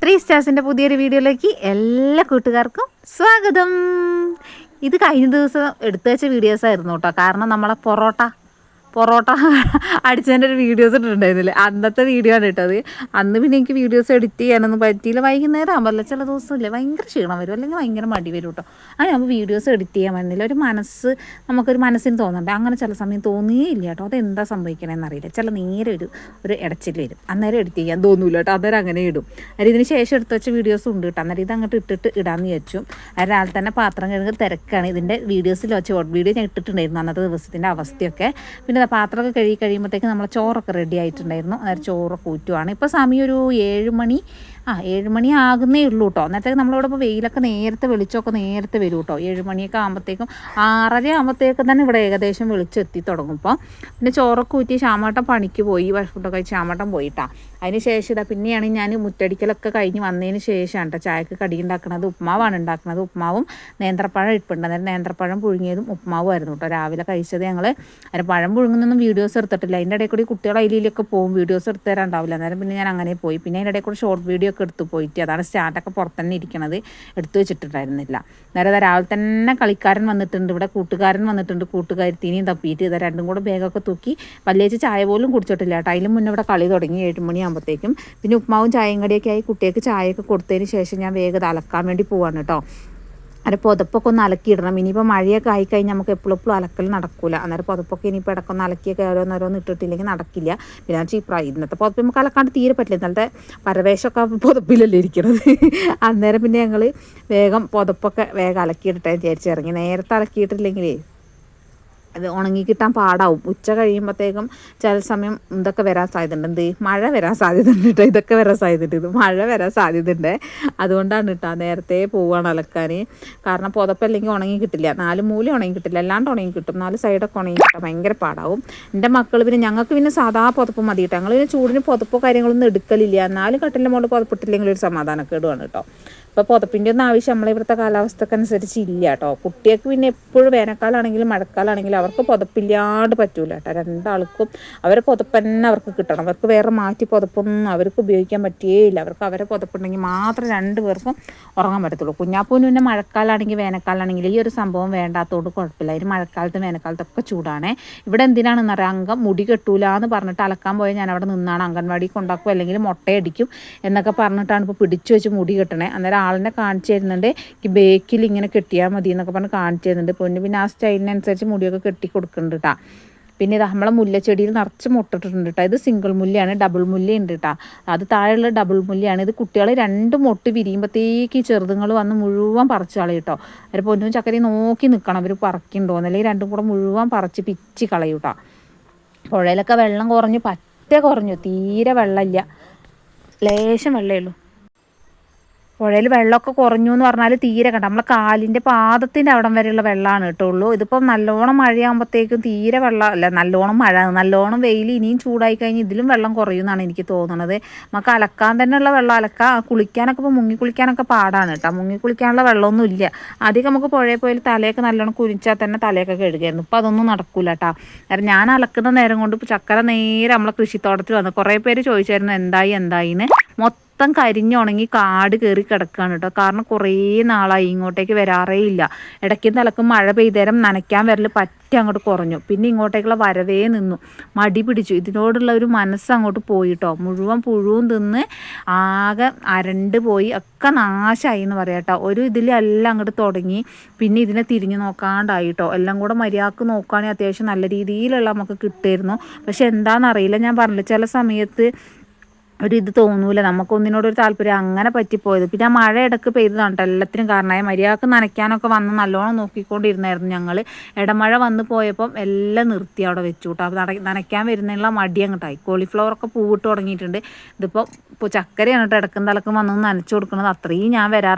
3 സ്റ്റാർസിൻ്റെ പുതിയൊരു വീഡിയോയിലേക്ക് എല്ലാ കൂട്ടുകാർക്കും സ്വാഗതം. ഇത് കഴിഞ്ഞ ദിവസം എടുത്തു വെച്ച വീഡിയോസായിരുന്നു കേട്ടോ. കാരണം നമ്മളെ പൊറോട്ട അടിച്ചതിൻ്റെ ഒരു വീഡിയോസ് ഇട്ടിട്ടുണ്ടായിരുന്നില്ലേ, അന്നത്തെ വീഡിയോ ആണ് ഇട്ടത്. അന്ന് പിന്നെ എനിക്ക് വീഡിയോസ് എഡിറ്റ് ചെയ്യാനൊന്നും പറ്റിയില്ല. വൈകുന്നേരം ആകുമ്പോൾ ചില ദിവസമില്ലേ ഭയങ്കര ക്ഷീണം വരും, അല്ലെങ്കിൽ ഭയങ്കര മടി വരും കേട്ടോ. അങ്ങനെ നമ്മൾ വീഡിയോസ് എഡിറ്റ് ചെയ്യാൻ പറ്റുന്നില്ല. ഒരു നമുക്കൊരു മനസ്സിന് തോന്നണ്ടേ, അങ്ങനെ ചില സമയം തോന്നിയില്ല കേട്ടോ. അതെന്താ സംഭവിക്കണമെന്ന് അറിയില്ല. ചില നേരെ ഒരു ഇടച്ചിൽ വരും, അന്നേരം എഡിറ്റ് ചെയ്യാൻ തോന്നൂല കേട്ടോ. അന്നേരം അങ്ങനെ ഇടും. അതിന് ഇതിന് ശേഷം എടുത്ത് വെച്ച വീഡിയോസ് ഉണ്ട് കേട്ടോ. അന്നേരം ഇത് അങ്ങോട്ട് ഇട്ടിട്ട് ഇടാമെന്ന് വിചാരിച്ചു. ഒരാൾ തന്നെ പാത്രം കഴുകി തിരക്കാണ്. ഇതിൻ്റെ വീഡിയോസിൽ വെച്ച് ഷോർട്ട് വീഡിയോ ഞാൻ ഇട്ടിട്ടുണ്ടായിരുന്നു അന്നത്തെ ദിവസത്തിൻ്റെ അവസ്ഥയൊക്കെ. പിന്നെ പാത്രമൊക്കെ കഴുകി കഴിയുമ്പോഴത്തേക്ക് നമ്മൾ ചോറൊക്കെ റെഡി ആയിട്ടുണ്ടായിരുന്നു. അന്നേരം ചോറൊക്കെ ഊറ്റുവാണ്. ഇപ്പോൾ സമയം ഒരു 7 മണി ആകുന്നേ ഉള്ളൂ കേട്ടോ. അന്നേരത്തേക്ക് നമ്മളിവിടെ ഇപ്പോൾ വെയിലൊക്കെ നേരത്തെ വെളിച്ചമൊക്കെ നേരത്തെ വരും കേട്ടോ. 7 മണിയൊക്കെ ആകുമ്പോഴത്തേക്കും 6:30 ആകുമ്പോഴത്തേക്കും തന്നെ ഇവിടെ ഏകദേശം വെളിച്ചെത്തി തുടങ്ങും. ഇപ്പോൾ പിന്നെ ചോറൊക്കെ ഊറ്റി ശ്യാമേട്ടൻ പണിക്ക് പോയി. ഫുഡൊക്കെ കഴിച്ച് ശ്യാമേട്ടൻ പോയിട്ടാ. അതിന് ശേഷം പിന്നെയാണ് ഞാൻ മുറ്റടിക്കലൊക്കെ കഴിഞ്ഞ് വന്നതിന് ശേഷമാണ് കേട്ടോ ചായക്ക് കടി ഉണ്ടാക്കുന്നത്. ഉപ്മാവാണ് ഉണ്ടാക്കുന്നത്. ഉപ്മാവും നേന്ത്രപ്പഴം ഇരിപ്പുണ്ട്. അന്നേരം നേന്ത്രപ്പഴം പുഴുങ്ങിയതും ഉപ്മാവുമായിരുന്നു കേട്ടോ രാവിലെ കഴിച്ചത് ഞങ്ങൾ. അതിന് പഴം പുഴുങ്ങുന്നൊന്നും വീഡിയോസ് എടുത്തിട്ടില്ല. അതിൻ്റെ ഇടയിൽ കൂടി കുട്ടികളെ അതിലൊക്കെ പോകും, വീഡിയോസ് എടുത്ത് തരാണ്ടാവില്ല. അന്നേരം പിന്നെ ഞാൻ അങ്ങനെ പോയി. പിന്നെ അതിൻ്റെ ഇടയിൽ കൂടി ഷോർട്ട് വീഡിയോ ഒക്കെ എടുത്ത് പോയിട്ട് അതാണ് സ്റ്റാൻഡൊക്കെ പുറത്ത് തന്നെ ഇരിക്കണത്, എടുത്തു വെച്ചിട്ടുണ്ടായിരുന്നില്ല. നേരെ രാവിലെ തന്നെ കളിക്കാരൻ വന്നിട്ടുണ്ട്, ഇവിടെ കൂട്ടുകാരൻ വന്നിട്ടുണ്ട്. കൂട്ടുകാരത്തിനെയും തപ്പിയിട്ട് രണ്ടും കൂടെ ബാഗൊക്കെ തൂക്കി വലിയ ചായ പോലും കുടിച്ചിട്ടില്ല കേട്ടോ. അതിലും മുന്നേ ഇവിടെ കളി തുടങ്ങി 7 മണിയാകുമ്പോഴത്തേക്കും. പിന്നെ ഉപ്മാവും ചായയും കടിയൊക്കെ ആയി കുട്ടികൾക്ക് ചായയൊക്കെ കൊടുത്തതിന് ശേഷം ഞാൻ വേഗം അലക്കാൻ വേണ്ടി പോവാണ് കേട്ടോ. അന്നേരം പുതപ്പൊക്കെ ഒന്ന് അലക്കിയിടണം. ഇനിയിപ്പോൾ മഴയൊക്കെ ആയിക്കഴിഞ്ഞാൽ നമുക്ക് എപ്പോഴും അലക്കൽ നടക്കില്ല. അന്നേരം പുതപ്പൊക്കെ ഇനിയിപ്പോൾ ഇടക്കൊന്ന് അലക്കിയൊക്കെ ഓരോന്നോരോന്ന് ഇട്ടിട്ടില്ലെങ്കിൽ നടക്കില്ല. പിന്നെ ഇന്നത്തെ പുതപ്പ് നമുക്ക് അലക്കാണ്ട് തീരെ പറ്റില്ല. ഇന്നലത്തെ പരവേശമൊക്കെ പുതപ്പിലല്ലേ ഇരിക്കുന്നത്. അന്നേരം പിന്നെ ഞങ്ങൾ വേഗം പുതപ്പൊക്കെ വേഗം അലക്കിയിട്ടെ വിചാരിച്ചിറങ്ങി. നേരത്തെ അലക്കിയിട്ടില്ലെങ്കിലേ അത് ഉണങ്ങി കിട്ടാൻ പാടാവും. ഉച്ച കഴിയുമ്പോഴത്തേക്കും ചില സമയം ഇതൊക്കെ വരാൻ സാധ്യതയുണ്ട്. മഴ വരാൻ സാധ്യതയുണ്ട് കേട്ടോ. ഇതൊക്കെ വരാൻ സാധ്യതയുണ്ട്. ഇത് മഴ വരാൻ സാധ്യതയുണ്ട്. അതുകൊണ്ടാണ് കേട്ടോ നേരത്തെ പോവുകയാണ് അലക്കാൻ. കാരണം പുതപ്പല്ലെങ്കിൽ ഉണങ്ങി കിട്ടില്ല. 4 മൂല ഉണങ്ങി കിട്ടില്ല, അല്ലാണ്ട് ഉണങ്ങി കിട്ടും. 4 സൈഡൊക്കെ ഉണങ്ങി കിട്ടാൻ ഭയങ്കര പാടാവും. എൻ്റെ മക്കൾ പിന്നെ ഞങ്ങൾക്ക് പിന്നെ സാധാ പുതപ്പ് മതി കേട്ടോ. ഞങ്ങൾ പിന്നെ ചൂടിന് പുതപ്പോ കാര്യങ്ങളൊന്നും എടുക്കലില്ല. 4 കട്ടിലിൻ്റെ മുകളിൽ പുതപ്പിട്ടില്ലെങ്കിൽ ഒരു സമാധാനക്കേടുമാണ് കേട്ടോ. ഇപ്പോൾ പുതപ്പിൻ്റെ ഒന്നും ആവശ്യം നമ്മളിവിടുത്തെ കാലാവസ്ഥക്ക് അനുസരിച്ച് ഇല്ല കേട്ടോ. കുട്ടികൾക്ക് പിന്നെ എപ്പോഴും വേനൽക്കാലാണെങ്കിലും മഴക്കാലാണെങ്കിലും അവർക്ക് പുതപ്പില്ലാണ്ട് പറ്റൂല കേട്ടോ. രണ്ടാൾക്കും അവരെ പുതപ്പ് തന്നെ അവർക്ക് കിട്ടണം. അവർക്ക് വേറെ മാറ്റി പുതപ്പൊന്നും അവർക്ക് ഉപയോഗിക്കാൻ പറ്റുകയില്ല. അവരെ പുതപ്പുണ്ടെങ്കിൽ മാത്രം 2 പേർക്കും ഉറങ്ങാൻ പറ്റത്തുള്ളൂ. കുഞ്ഞാപ്പൂന് പിന്നെ മഴക്കാലാണെങ്കിൽ വേനൽക്കാലാണെങ്കിൽ ഈ ഒരു സംഭവം വേണ്ടാത്തതുകൊണ്ട് കുഴപ്പമില്ല. അതിന് മഴക്കാലത്ത് വേനൽക്കാലത്തൊക്കെ ചൂടാണ്. ഇവിടെ എന്തിനാണെന്ന് അറിയാം, അംഗം മുടി കെട്ടൂല എന്ന് പറഞ്ഞിട്ട് അലക്കാൻ പോയാൽ ഞാൻ അവിടെ നിന്നാണ് അംഗൻവാടി കൊണ്ടാക്കും അല്ലെങ്കിൽ മുട്ടയടിക്കും എന്നൊക്കെ പറഞ്ഞിട്ടാണ് ഇപ്പോൾ പിടിച്ചു വെച്ച് മുടി കെട്ടണേ. അന്നേരം ആളിനെ കാണിച്ചു തരുന്നുണ്ട്. ബേക്കിൽ ഇങ്ങനെ കെട്ടിയാൽ മതി എന്നൊക്കെ പറഞ്ഞ് കാണിച്ചു തരുന്നുണ്ട്. പിന്നെ ആ സ്റ്റൈലിനനുസരിച്ച് മുടിയൊക്കെ കെട്ടി കൊടുക്കുന്നുണ്ട് കേട്ടോ. പിന്നെ ഇത് നമ്മളെ മുല്ലച്ചെടിയിൽ നിറച്ച് മുട്ടിട്ടുണ്ട് കേട്ടോ. ഇത് സിംഗിൾ മുല്ലയാണ്, ഡബിൾ മുല്ലയുണ്ട് കേട്ടോ. അത് താഴെയുള്ള ഡബിൾ മുല്ലയാണ്. ഇത് കുട്ടികൾ 2 മുട്ട് വിരിയുമ്പോഴത്തേക്ക് ചെറുതുങ്ങൾ വന്ന് മുഴുവൻ പറിച്ച് കളയും കേട്ടോ. അവർ പൊന്നും ചക്കരയും നോക്കി നിൽക്കണം അവർ പറിക്കുന്നുണ്ടോ, അല്ലെങ്കിൽ 2 കൂടെ മുഴുവൻ പറിച്ച് പിച്ച് കളയും കേട്ടോ. പുഴയിലൊക്കെ വെള്ളം കുറഞ്ഞു, തീരെ വെള്ളമില്ല, ലേശം വെള്ളമേ ഉള്ളൂ. പുഴയിൽ വെള്ളമൊക്കെ കുറഞ്ഞു എന്ന് പറഞ്ഞാൽ തീരെ കണ്ട നമ്മളെ കാലിൻ്റെ പാദത്തിൻ്റെ അവിടം വരെയുള്ള വെള്ളമാണ് കേട്ടുള്ളൂ. ഇതിപ്പം നല്ലോണം മഴയാകുമ്പോഴത്തേക്കും തീരെ വെള്ളമല്ല, നല്ലോണം വെയിൽ ഇനിയും ചൂടായി കഴിഞ്ഞ് ഇതിലും വെള്ളം കുറയുമെന്നാണ് എനിക്ക് തോന്നുന്നത്. നമുക്ക് അലക്കാൻ തന്നെയുള്ള വെള്ളം കുളിക്കാനൊക്കെ ഇപ്പോൾ മുങ്ങിക്കുളിക്കാനൊക്കെ പാടാണ് കേട്ടോ. മുങ്ങിക്കുളിക്കാനുള്ള വെള്ളമൊന്നും ഇല്ല. അധികം നമുക്ക് പുഴയിൽ പോയാൽ തലയൊക്കെ നല്ലോണം കുനിച്ചാൽ തന്നെ തലയൊക്കെ കഴുകായിരുന്നു. ഇപ്പോൾ അതൊന്നും നടക്കില്ല കേട്ടോ. കാരണം ഞാൻ അലക്കുന്ന നേരം കൊണ്ട് ഇപ്പോൾ ചക്കര നേരെ നമ്മളെ കൃഷിത്തോട്ടത്തിൽ വന്നു. കുറേ പേര് ചോദിച്ചായിരുന്നു എന്തായിന്ന്. മൊത്തം കരിഞ്ഞുണങ്ങി കാട് കയറി കിടക്കുകയാണ് കേട്ടോ. കാരണം കുറേ നാളായി ഇങ്ങോട്ടേക്ക് വരാറേ ഇല്ല. ഇടയ്ക്കും തലക്കും മഴ പെയ്തേരം നനയ്ക്കാൻ വരൽ അങ്ങോട്ട് കുറഞ്ഞു. പിന്നെ ഇങ്ങോട്ടേക്കുള്ള വരവേ നിന്നു, മടി പിടിച്ചു. ഇതിനോടുള്ള ഒരു മനസ്സ് അങ്ങോട്ട് പോയിട്ടോ. മുഴുവൻ പുഴുവും തിന്ന് ആകെ അരണ്ട് പോയി, ഒക്കെ നാശമായി എന്ന് പറയാം കേട്ടോ. ഒരു ഇതിലെല്ലാം അങ്ങോട്ട് തുടങ്ങി. പിന്നെ ഇതിനെ തിരിഞ്ഞു നോക്കാണ്ടായിട്ടോ. എല്ലാം കൂടെ മര്യാദക്ക് നോക്കുകയാണെങ്കിൽ അത്യാവശ്യം നല്ല രീതിയിലുള്ള നമുക്ക് കിട്ടുമായിരുന്നു. പക്ഷെ എന്താണെന്നറിയില്ല, ഞാൻ പറഞ്ഞില്ല ചില സമയത്ത് ഇത് തോന്നൂല, നമുക്കൊന്നിനോടൊരു താല്പര്യം അങ്ങനെ പറ്റിപ്പോയത്. പിന്നെ ആ മഴ ഇടയ്ക്ക് പെയ്തതാണ് കേട്ടോ എല്ലാത്തിനും കാരണമായി. മര്യാദക്ക് നനയ്ക്കാനൊക്കെ വന്ന് നല്ലോണം നോക്കിക്കൊണ്ടിരുന്നായിരുന്നു ഞങ്ങൾ. ഇടമഴ വന്ന് പോയപ്പം എല്ലാം നിർത്തി അവിടെ വെച്ചു കേട്ടോ. അപ്പോൾ നനയ്ക്കാൻ വരുന്നതിനുള്ള മടി അങ്ങോട്ടായി. കോളിഫ്ലവറൊക്കെ പൂവിട്ട് തുടങ്ങിയിട്ടുണ്ട്. ഇപ്പോൾ ചക്കരയാണ് കേട്ടോ ഇടക്കും തലക്കും വന്ന് നനച്ചു കൊടുക്കുന്നത്. അത്രയും ഞാൻ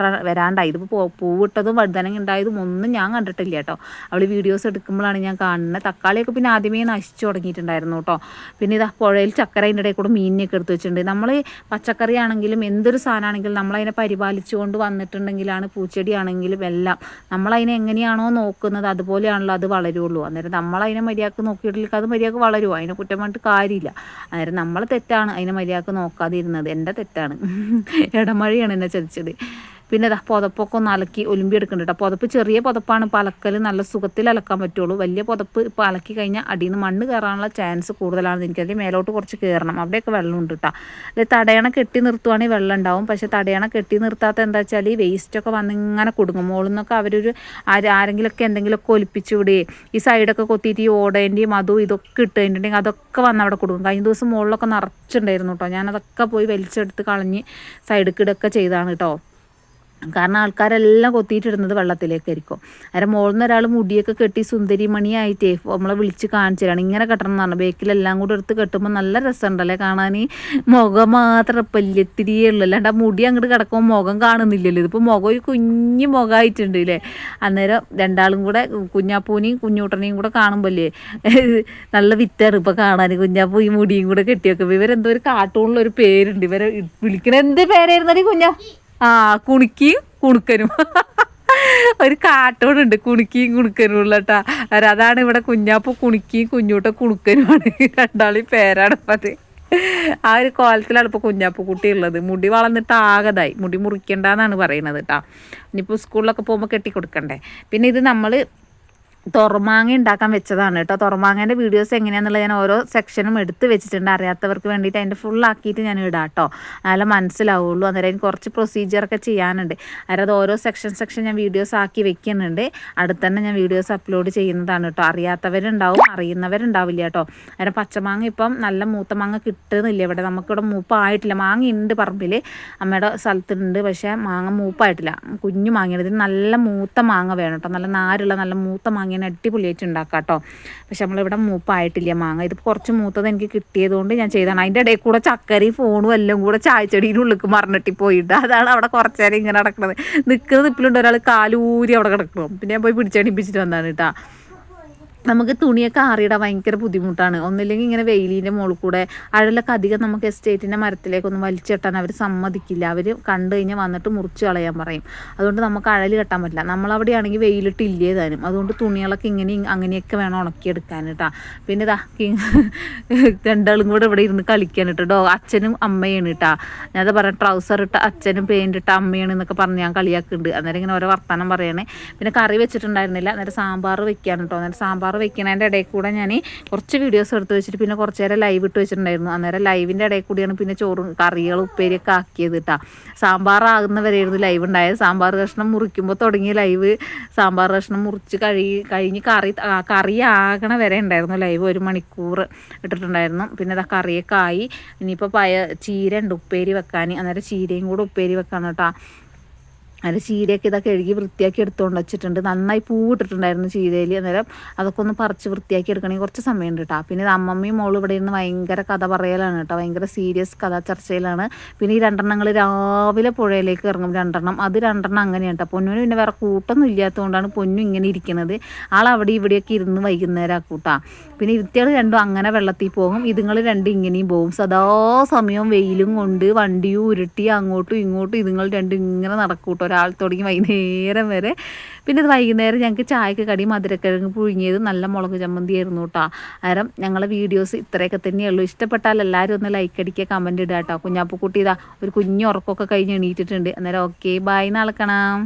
വരാണ്ടായി. ഇതിപ്പോൾ പൂവിട്ടതും വഴുതനങ്ങ ഉണ്ടായതും ഒന്നും ഞാൻ കണ്ടിട്ടില്ല കേട്ടോ. അവൾ വീഡിയോസ് എടുക്കുമ്പോഴാണ് ഞാൻ കാണുന്നത്. തക്കാളിയൊക്കെ പിന്നെ ആദ്യമേ നശിച്ചു തുടങ്ങിയിട്ടുണ്ടായിരുന്നു കേട്ടോ. പിന്നെ പുഴയിൽ ചക്കര അതിൻ്റെ ഇടയിൽ കൂടെ മീനിനെയൊക്കെ എടുത്ത് വെച്ചിട്ടുണ്ട്. നമ്മൾ പച്ചക്കറി ആണെങ്കിലും എന്തൊരു സാധനമാണെങ്കിലും നമ്മളതിനെ പരിപാലിച്ചു കൊണ്ട് വന്നിട്ടുണ്ടെങ്കിലാണ് പൂച്ചെടിയാണെങ്കിലും എല്ലാം നമ്മളതിനെ എങ്ങനെയാണോ നോക്കുന്നത് അതുപോലെയാണല്ലോ അത് വളരുള്ളൂ. അന്നേരം നമ്മളതിനെ മര്യാദക്ക് നോക്കിയിട്ടില്ലെങ്കിൽ അത് മര്യാദക്ക് വളരുമോ? അതിനെ കുറ്റം പറഞ്ഞിട്ട് കാര്യമില്ല. അന്നേരം നമ്മൾ തെറ്റാണ് അതിനെ മര്യാദക്ക് നോക്കാതിരുന്നത്, എൻ്റെ തെറ്റാണ്. ഇടമഴയാണ് എന്നെ ചതിച്ചത്. പിന്നെ പുതപ്പൊക്കെ ഒന്ന് അലക്കി ഒലുമ്പിയെടുക്കുന്നുണ്ട് കേട്ടോ. പുതപ്പ് ചെറിയ പുതപ്പാണ്, ഇപ്പോൾ അലക്കൽ നല്ല സുഖത്തിൽ അലക്കാൻ പറ്റുള്ളൂ. വലിയ പുതപ്പ് ഇപ്പോൾ അലക്കി കഴിഞ്ഞാൽ അടിയിൽ നിന്ന് മണ്ണ് കയറാനുള്ള ചാൻസ് കൂടുതലാണെന്ന് എനിക്കത്. മേലോട്ട് കുറച്ച് കയറണം, അവിടെയൊക്കെ വെള്ളമുണ്ട് കേട്ടോ. അല്ലെ തടയണ കെട്ടി നിർത്തുവാണെങ്കിൽ വെള്ളം ഉണ്ടാവും. പക്ഷേ തടയണ കെട്ടി നിർത്താത്ത എന്താ വെച്ചാൽ ഈ വേസ്റ്റൊക്കെ വന്ന് ഇങ്ങനെ കൊടുക്കും. മുകളിൽ നിന്നൊക്കെ അവരൊരു ആരെങ്കിലുമൊക്കെ എന്തെങ്കിലുമൊക്കെ ഒലിപ്പിച്ചു വിടുകയും ഈ സൈഡൊക്കെ കൊത്തിയിട്ട് ഈ ഓടേൻ്റെയും അതും ഇതൊക്കെ ഇട്ട് കഴിഞ്ഞിട്ടുണ്ടെങ്കിൽ അതൊക്കെ വന്ന് അവിടെ കൊടുക്കും. കഴിഞ്ഞ ദിവസം മുകളിലൊക്കെ നിറച്ചുണ്ടായിരുന്നു കേട്ടോ. ഞാനതൊക്കെ പോയി വലിച്ചെടുത്ത് കളഞ്ഞ് സൈഡിക്കിടൊക്കെ ചെയ്താണ് കേട്ടോ. കാരണം ആൾക്കാരെല്ലാം കൊത്തിയിട്ടിടുന്നത് വെള്ളത്തിലേക്കായിരിക്കും. അന്നേരം മുകളിൽ നിന്ന് ഒരാൾ മുടിയൊക്കെ കെട്ടി സുന്ദരി മണിയായിട്ടേ നമ്മളെ വിളിച്ച് കാണിച്ചു തരാണ്. ഇങ്ങനെ കെട്ടണം എന്ന് പറഞ്ഞു. ബേക്കിലെല്ലാം കൂടെ എടുത്ത് കെട്ടുമ്പോൾ നല്ല രസമുണ്ടല്ലേ കാണാൻ. മുഖം മാത്രം പല്യത്തിരിയേ ഉള്ളൂ, അല്ലാണ്ട് ആ മുടി അങ്ങോട്ട് കിടക്കുമ്പോൾ മുഖം കാണുന്നില്ലല്ലോ. ഇതിപ്പോൾ മുഖം ഒരു കുഞ്ഞു മുഖമായിട്ടുണ്ട് അല്ലേ. അന്നേരം രണ്ടാളും കൂടെ കുഞ്ഞാപ്പൂനെയും കുഞ്ഞൂട്ടനെയും കൂടെ കാണുമ്പോഴല്ലേ നല്ല വിറ്റാണ് ഇപ്പോൾ കാണാൻ. കുഞ്ഞാപ്പൂ ഈ മുടിയും കൂടെ കെട്ടിയൊക്കെ ഇവരെന്തോ ഒരു കാർട്ടൂണിലൊരു പേരുണ്ട്, ഇവരെ വിളിക്കണ എന്ത് പേരായിരുന്നടി കുഞ്ഞാ? കുണിക്കിയും കുണുക്കനും. ഒരു കാർട്ടൂണുണ്ട് കുണിക്കിയും കുണുക്കനും ഉള്ള കേട്ടാ. അതാണ് ഇവിടെ കുഞ്ഞാപ്പൂ കുണിക്കിയും കുഞ്ഞൂട്ട കുണുക്കനുമാണ്. രണ്ടാളി പേരാണ് അപ്പം അത്. ആ ഒരു കോലത്തിലാണ് ഇപ്പോൾ കുഞ്ഞാപ്പൂ കുട്ടി ഉള്ളത്. മുടി വളർന്നിട്ട് ആകതായി, മുടി മുറിക്കണ്ടെന്നാണ് പറയുന്നത് കേട്ടോ. ഇനിയിപ്പോൾ സ്കൂളിലൊക്കെ പോകുമ്പോൾ കെട്ടിക്കൊടുക്കണ്ടേ. പിന്നെ ഇത് നമ്മൾ തുറമാങ്ങ ഉണ്ടാക്കാൻ വെച്ചതാണ് കേട്ടോ. തുറമാങ്ങേൻ്റെ വീഡിയോസ് എങ്ങനെയാണെന്നുള്ളത് ഞാൻ ഓരോ സെക്ഷനും എടുത്ത് വെച്ചിട്ടുണ്ട്. അറിയാത്തവർക്ക് വേണ്ടിയിട്ട് അതിൻ്റെ ഫുള്ളാക്കിയിട്ട് ഞാൻ ഇടാം കേട്ടോ, നല്ല മനസ്സിലാവുള്ളൂ. അന്നേരം അതിന് കുറച്ച് പ്രൊസീജിയറൊക്കെ ചെയ്യാനുണ്ട്. അതായത് അത് ഓരോ സെക്ഷൻ ഞാൻ വീഡിയോസ് ആക്കി വെക്കുന്നുണ്ട്. അടുത്ത് തന്നെ ഞാൻ വീഡിയോസ് അപ്ലോഡ് ചെയ്യുന്നതാണ് കേട്ടോ. അറിയാത്തവരുണ്ടാവും, അറിയുന്നവരുണ്ടാവില്ല കേട്ടോ. അന്നേരം പച്ചമാങ്ങ ഇപ്പം നല്ല മൂത്ത മാങ്ങ കിട്ടുന്നില്ല ഇവിടെ. നമുക്കിവിടെ മൂപ്പായിട്ടില്ല. മാങ്ങ ഉണ്ട് പറമ്പിൽ, അമ്മയുടെ സ്ഥലത്തുണ്ട്, പക്ഷേ മാങ്ങ മൂപ്പായിട്ടില്ല. കുഞ്ഞു മാങ്ങയാണ്. ഇതിന് നല്ല മൂത്ത മാങ്ങ വേണം കേട്ടോ, നല്ല നാരുള്ള നല്ല മൂത്ത മാങ്ങ ഇങ്ങനെ അടിപൊളിയായിട്ട് ഉണ്ടാക്കാം കേട്ടോ. പക്ഷെ നമ്മളിവിടെ മൂപ്പായിട്ടില്ല മാങ്ങ. ഇത് കുറച്ച് മൂത്തത് എനിക്ക് കിട്ടിയതുകൊണ്ട് ഞാൻ ചെയ്തതാണ്. അതിൻ്റെ ഇടയിൽ കൂടെ ചക്കരയും ഫോണും എല്ലാം കൂടെ ചായച്ചെടിയുടെ ഉള്ളിൽ മറിഞ്ഞിട്ട് പോയിട്ട് അതാണ് അവിടെ കുറച്ച് നേരം ഇങ്ങനെ നടക്കുന്നത്. നിൽക്കുന്ന നിപ്പിലുണ്ട് ഒരാൾ കാലൂരി അവിടെ കിടക്കണം. പിന്നെ ഞാൻ പോയി പിടിച്ചടിപ്പിച്ചിട്ട് വന്നതാണ് കേട്ടോ. നമുക്ക് തുണിയൊക്കെ ആറിയിടാൻ ഭയങ്കര ബുദ്ധിമുട്ടാണ്. ഒന്നില്ലെങ്കിൽ ഇങ്ങനെ വെയിലിൻ്റെ മുകളിൽ കൂടെ അഴലൊക്കെ അധികം നമുക്ക് എസ്റ്റേറ്റിൻ്റെ മരത്തിലേക്കൊന്നും വലിച്ചിട്ടാൻ അവർ സമ്മതിക്കില്ല. അവർ കണ്ടു കഴിഞ്ഞാൽ വന്നിട്ട് മുറിച്ച് കളയാൻ പറയും. അതുകൊണ്ട് നമുക്ക് അഴൽ കെട്ടാൻ പറ്റില്ല. നമ്മളവിടെയാണെങ്കിൽ വെയിലിട്ട് ഇല്ലേതാനും. അതുകൊണ്ട് തുണികളൊക്കെ ഇങ്ങനെ അങ്ങനെയൊക്കെ വേണം ഉണക്കിയെടുക്കാൻ കേട്ടോ. പിന്നെ ഇതാ രണ്ടാളും കൂടെ ഇവിടെ ഇരുന്ന് കളിക്കാൻ കേട്ടോ. അച്ഛനും അമ്മയാണ് കേട്ടോ. ഞാനത് പറയാം, ട്രൗസർ ഇട്ട അച്ഛനും പെയിൻ്റ് ഇട്ട അമ്മയാണ് എന്നൊക്കെ പറഞ്ഞ് ഞാൻ കളിയാക്കുന്നുണ്ട്. അന്നേരം ഇങ്ങനെ ഓരോ വർത്താനം പറയണേ. പിന്നെ കറി വെച്ചിട്ടുണ്ടായിരുന്നില്ല, അന്നേരം സാമ്പാർ വെക്കാൻ കേട്ടോ. അന്നേരം സാമ്പാർ വെക്കുന്നതിൻ്റെ ഇടയിൽ കൂടെ ഞാൻ കുറച്ച് വീഡിയോസ് എടുത്ത് വെച്ചിട്ട് പിന്നെ കുറച്ച് നേരം ലൈവ് ഇട്ട് വെച്ചിട്ടുണ്ടായിരുന്നു. അന്നേരം ലൈവിൻ്റെ ഇടയിൽ കൂടിയാണ് പിന്നെ ചോറും കറികളും ഉപ്പേരിയൊക്കെ ആക്കിയത് കേട്ടോ. സാമ്പാർ ആകുന്നവരെയായിരുന്നു ലൈവ് ഉണ്ടായത്. സാമ്പാർ കഷ്ണം മുറിക്കുമ്പോൾ തുടങ്ങിയ ലൈവ്. സാമ്പാർ കഷ്ണം മുറിച്ച് കഴിഞ്ഞ് കറി ആകണ വരെ ഉണ്ടായിരുന്നു ലൈവ്. 1 മണിക്കൂർ ഇട്ടിട്ടുണ്ടായിരുന്നു. പിന്നെ ഇതാ കറിയൊക്കെ ആയി. ഇനിയിപ്പോൾ ചീര ഉണ്ട് ഉപ്പേരി വെക്കാൻ. അന്നേരം ചീരയും കൂടെ ഉപ്പേരി വെക്കാൻ കേട്ടോ. അതിൽ ചീരയൊക്കെ ഇതൊക്കെ കഴുകി വൃത്തിയാക്കി എടുത്തുകൊണ്ട് വെച്ചിട്ടുണ്ട്. നന്നായി പൂവിട്ടിട്ടുണ്ടായിരുന്നു ചീരയിൽ. അന്നേരം അതൊക്കെ ഒന്ന് പറിച്ച് വൃത്തിയാക്കി എടുക്കണമെങ്കിൽ കുറച്ച് സമയമുണ്ട് കേട്ടോ. പിന്നെ ഇത് അമ്മമ്മയും മോളും ഇവിടെ ഇരുന്ന് ഭയങ്കര കഥ പറയലാണ് കേട്ടോ. ഭയങ്കര സീരിയസ് കഥ ചർച്ചയിലാണ്. പിന്നെ ഈ 2 എണ്ണങ്ങൾ രാവിലെ പുഴയിലേക്ക് ഇറങ്ങും 2 എണ്ണം. അത് 2 എണ്ണം അങ്ങനെയാണ് കേട്ടോ. പൊന്നിന് പിന്നെ വേറെ കൂട്ടൊന്നും ഇല്ലാത്തതുകൊണ്ടാണ് പൊന്നു ഇങ്ങനെ ഇരിക്കുന്നത്. ആളവിടെ ഇവിടെയൊക്കെ ഇരുന്ന് വൈകുന്നേരം ആക്കൂട്ടാ. പിന്നെ ഇവറ്റകൾ രണ്ടും അങ്ങനെ വെള്ളത്തിൽ പോകും, ഇതുങ്ങൾ രണ്ടും ഇങ്ങനെയും പോകും. സദാസമയവും വെയിലും കൊണ്ട് വണ്ടിയും ഉരുട്ടി അങ്ങോട്ടും ഇങ്ങോട്ടും ഇതുങ്ങൾ രണ്ടും ഇങ്ങനെ നടക്കൂട്ടോ, ഒരാൾ തുടങ്ങി വൈകുന്നേരം വരെ. പിന്നെ ഇത് വൈകുന്നേരം ഞങ്ങൾക്ക് ചായക്ക് കടി മധുരക്കിഴങ്ങ് പുഴുങ്ങിയത് നല്ല മുളക് ചമ്മന്തി ആയിരുന്നു കേട്ടോ. അന്നേരം ഞങ്ങളെ വീഡിയോസ് ഇത്രയൊക്കെ തന്നെയുള്ളൂ. ഇഷ്ടപ്പെട്ടാൽ എല്ലാവരും ഒന്ന് ലൈക്ക് അടിക്കുക, കമൻറ്റ് ഇടുക കേട്ടോ. കുഞ്ഞാപ്പൂക്കുട്ടി ഇതാ ഒരു കുഞ്ഞു ഉറക്കമൊക്കെ കഴിഞ്ഞ് എണീറ്റിട്ടുണ്ട്. അന്നേരം ഓക്കെ, ബൈ, നാളെ കാണാം.